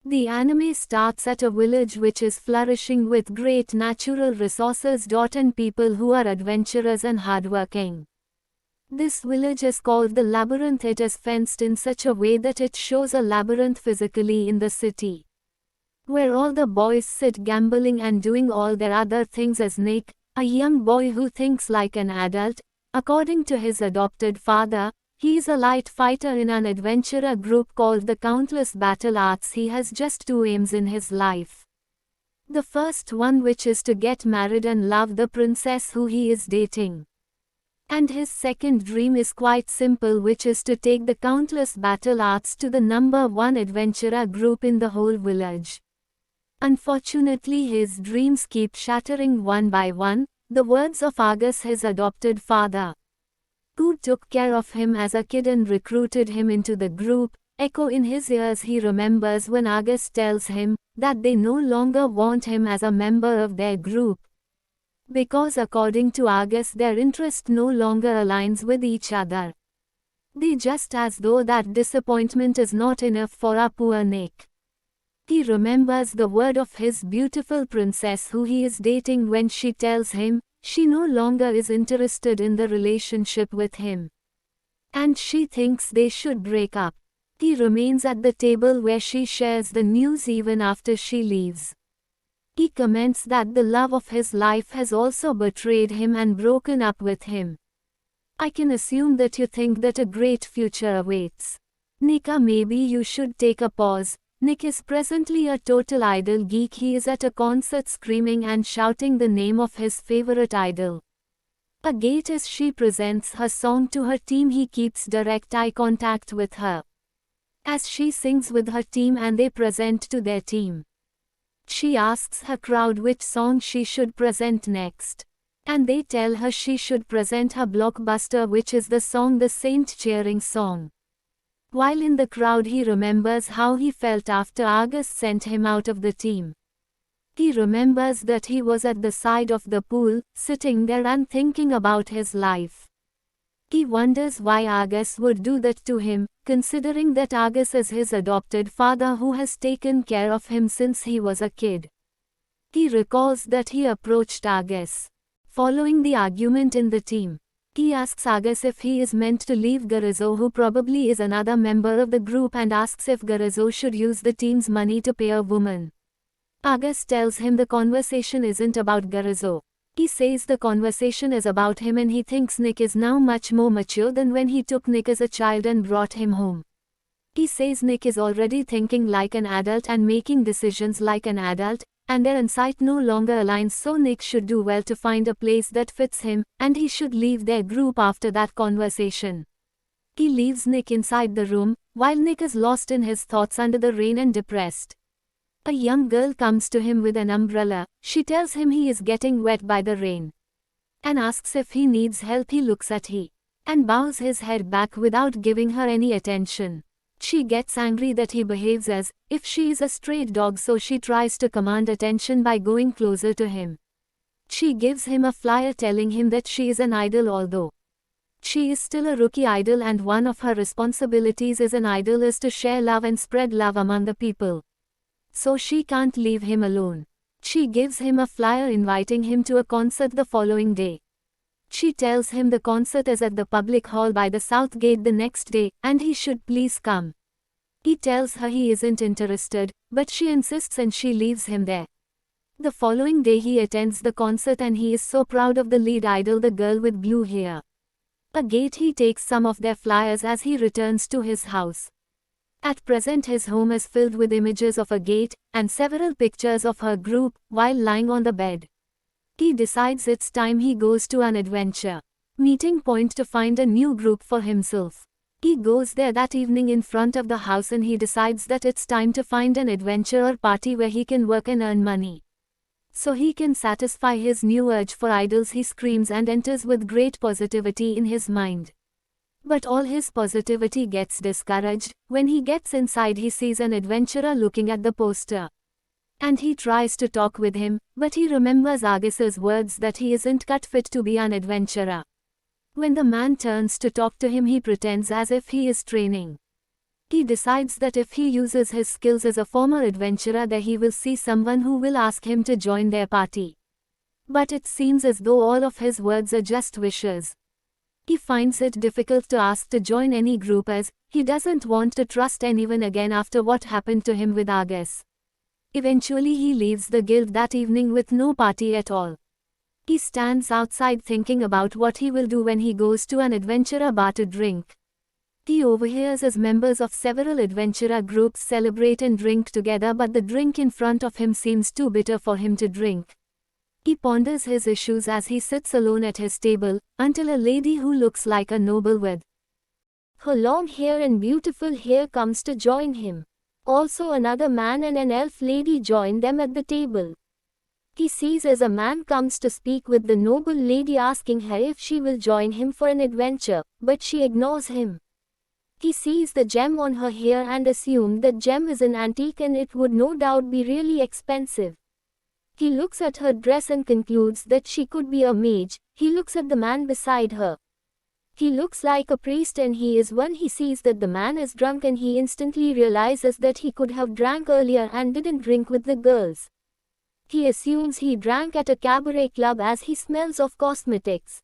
The anime starts at a village which is flourishing with great natural resources and people who are adventurous and hardworking. This village is called the Labyrinth. It is fenced in such a way that it shows a labyrinth physically in the city, where all the boys sit gambling and doing all their other things as Nick, a young boy who thinks like an adult. According to his adopted father, he is a light fighter in an adventurer group called the Countless Battle Arts. He has just two aims in his life. The first one, which is to get married and love the princess who he is dating. And his second dream is quite simple, which is to take the Countless Battle Arts to the #1 adventurer group in the whole village. Unfortunately, his dreams keep shattering one by one. The words of Argus, his adopted father, who took care of him as a kid and recruited him into the group, echo in his ears. He remembers when Argus tells him that they no longer want him as a member of their group, because according to Argus their interest no longer aligns with each other. They just as though that disappointment is not enough for our poor Nick. He remembers the word of his beautiful princess who he is dating when she tells him she no longer is interested in the relationship with him, and she thinks they should break up. He remains at the table where she shares the news even after she leaves. He comments that the love of his life has also betrayed him and broken up with him. I can assume that you think that a great future awaits. Nika, maybe you should take a pause. Nick is presently a total idol geek. He is at a concert screaming and shouting the name of his favorite idol. Agate, as she presents her song to her team, he keeps direct eye contact with her as she sings with her team and they present to their team. She asks her crowd which song she should present next, and they tell her she should present her blockbuster, which is the song The Saint Cheering Song. While in the crowd, he remembers how he felt after Argus sent him out of the team. He remembers that he was at the side of the pool, sitting there and thinking about his life. He wonders why Argus would do that to him, considering that Argus is his adopted father who has taken care of him since he was a kid. He recalls that he approached Argus following the argument in the team. He asks Argus if he is meant to leave Garizo, who probably is another member of the group, and asks if Garizo should use the team's money to pay a woman. Argus tells him the conversation isn't about Garizo. He says the conversation is about him, and he thinks Nick is now much more mature than when he took Nick as a child and brought him home. He says Nick is already thinking like an adult and making decisions like an adult, and their insight no longer aligns, so Nick should do well to find a place that fits him, and he should leave their group after that conversation. He leaves Nick inside the room, while Nick is lost in his thoughts under the rain and depressed. A young girl comes to him with an umbrella. She tells him he is getting wet by the rain, and asks if he needs help. He looks at her and bows his head back without giving her any attention. She gets angry that he behaves as if she is a stray dog, so she tries to command attention by going closer to him. She gives him a flyer telling him that she is an idol, although she is still a rookie idol, and one of her responsibilities as an idol is to share love and spread love among the people. So she can't leave him alone. She gives him a flyer inviting him to a concert the following day. She tells him the concert is at the public hall by the south gate the next day, and he should please come. He tells her he isn't interested, but she insists and she leaves him there. The following day he attends the concert and he is so proud of the lead idol, the girl with blue hair. Agate, he takes some of their flyers as he returns to his house. At present his home is filled with images of Agate and several pictures of her group while lying on the bed. He decides it's time he goes to an adventure meeting point to find a new group for himself. He goes there that evening in front of the house and he decides that it's time to find an adventurer party where he can work and earn money, so he can satisfy his new urge for idols. He screams and enters with great positivity in his mind. But all his positivity gets discouraged. When he gets inside, he sees an adventurer looking at the poster, and he tries to talk with him, but he remembers Argus's words that he isn't cut fit to be an adventurer. When the man turns to talk to him, he pretends as if he is training. He decides that if he uses his skills as a former adventurer, there he will see someone who will ask him to join their party. But it seems as though all of his words are just wishes. He finds it difficult to ask to join any group as he doesn't want to trust anyone again after what happened to him with Argus. Eventually he leaves the guild that evening with no party at all. He stands outside thinking about what he will do when he goes to an adventurer bar to drink. He overhears as members of several adventurer groups celebrate and drink together, but the drink in front of him seems too bitter for him to drink. He ponders his issues as he sits alone at his table, until a lady who looks like a noble with her long hair and beautiful hair comes to join him. Also another man and an elf lady join them at the table. He sees as a man comes to speak with the noble lady, asking her if she will join him for an adventure, but she ignores him. He sees the gem on her hair and assumes that gem is an antique and it would no doubt be really expensive. He looks at her dress and concludes that she could be a mage. He looks at the man beside her. He looks like a priest and he is one. He sees that the man is drunk and he instantly realizes that he could have drank earlier and didn't drink with the girls. He assumes he drank at a cabaret club as he smells of cosmetics.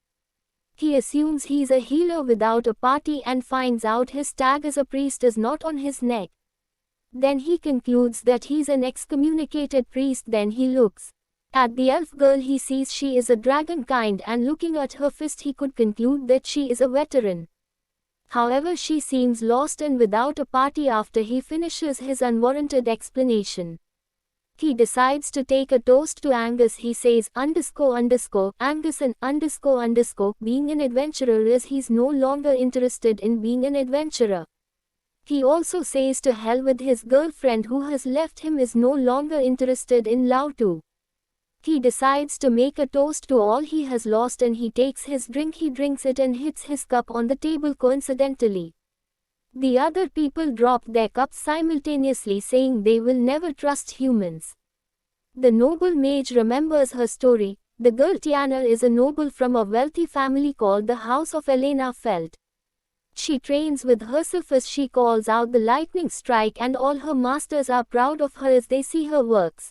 He assumes he's a healer without a party and finds out his tag as a priest is not on his neck. Then he concludes that he's an excommunicated priest. Then he looks at the elf girl. He sees she is a dragon kind and looking at her fist he could conclude that she is a veteran. However, she seems lost and without a party. After he finishes his unwarranted explanation, he decides to take a toast to Angus. He says Angus and being an adventurer is he's no longer interested in being an adventurer. He also says to hell with his girlfriend who has left him, is no longer interested in love too. He decides to make a toast to all he has lost and he takes his drink. He drinks it and hits his cup on the table coincidentally. The other people drop their cups simultaneously, saying they will never trust humans. The noble mage remembers her story. The girl Tiana is a noble from a wealthy family called the House of Elena Felt. She trains with herself as she calls out the lightning strike, and all her masters are proud of her as they see her works.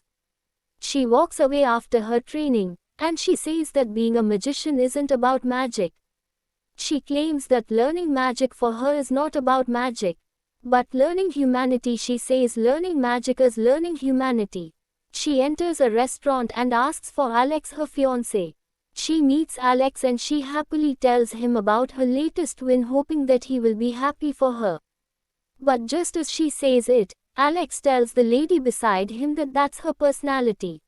She walks away after her training, and she says that being a magician isn't about magic. She claims that learning magic for her is not about magic, but learning humanity. She says learning magic is learning humanity. She enters a restaurant and asks for Alex, her fiancé. She meets Alex and she happily tells him about her latest win, hoping that he will be happy for her. But just as she says it, Alex tells the lady beside him that that's her personality.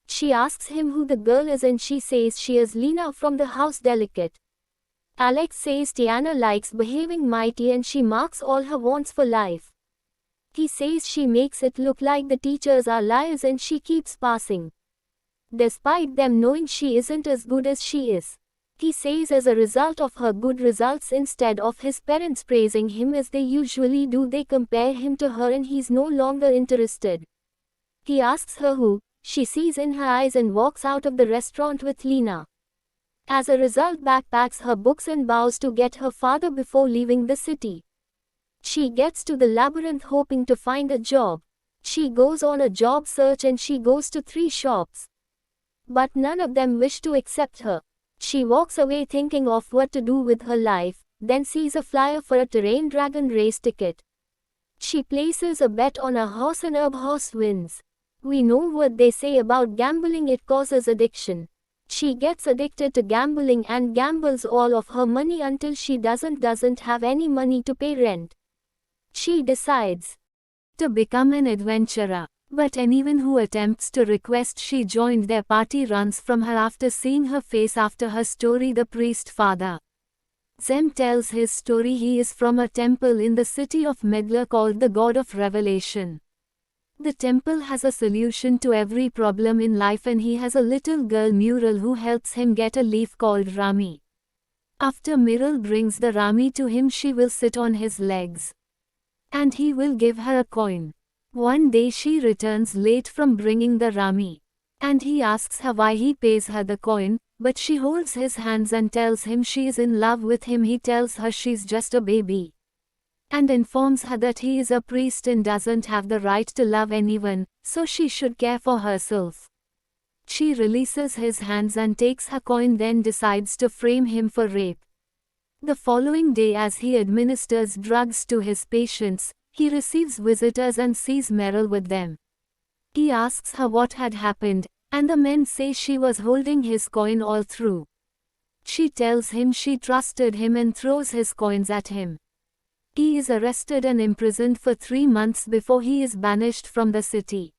She asks him who the girl is and she says she is Lena from the House Delicate. Alex says Tiana likes behaving mighty and she marks all her wants for life. He says she makes it look like the teachers are liars and she keeps passing, despite them knowing she isn't as good as she is. He says as a result of her good results, instead of his parents praising him as they usually do, they compare him to her and he's no longer interested. He asks her who she sees in her eyes and walks out of the restaurant with Lena. As a result, backpacks her books and vows to get her father before leaving the city. She gets to the labyrinth hoping to find a job. She goes on a job search and she goes to 3 shops, but none of them wish to accept her. She walks away thinking of what to do with her life, then sees a flyer for a terrain dragon race ticket. She places a bet on a horse and a horse wins. We know what they say about gambling, it causes addiction. She gets addicted to gambling and gambles all of her money until she doesn't have any money to pay rent. She decides to become an adventurer, but anyone who attempts to request she joined their party runs from her after seeing her face after her story. The priest father Zem tells his story. He is from a temple in the city of Medler called the God of Revelation. The temple has a solution to every problem in life and he has a little girl Muriel who helps him get a leaf called Rami. After Muriel brings the Rami to him, she will sit on his legs and he will give her a coin. One day she returns late from bringing the Rami, and he asks her why he pays her the coin, but she holds his hands and tells him she is in love with him. He tells her she's just a baby. and informs her that he is a priest and doesn't have the right to love anyone, so she should care for herself. She releases his hands and takes her coin, then decides to frame him for rape. The following day, as he administers drugs to his patients, he receives visitors and sees Meryl with them. He asks her what had happened, and the men say she was holding his coin all through. She tells him she trusted him and throws his coins at him. He is arrested and imprisoned for 3 months before he is banished from the city.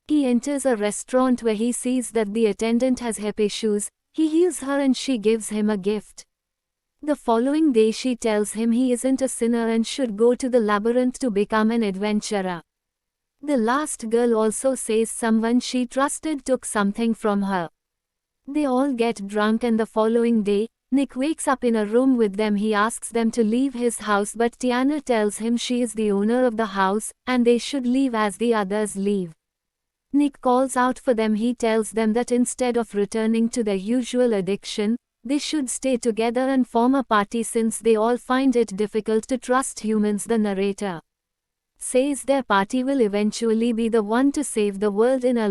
He enters a restaurant where he sees that the attendant has hip issues. He heals her and she gives him a gift. The following day she tells him he isn't a sinner and should go to the labyrinth to become an adventurer. The last girl also says someone she trusted took something from her. They all get drunk, and the following day, Nick wakes up in a room with them. He asks them to leave his house, but Tiana tells him she is the owner of the house, and they should leave as the others leave. Nick calls out for them. He tells them that instead of returning to their usual addiction, they should stay together and form a party since they all find it difficult to trust humans. The narrator says their party will eventually be the one to save the world in a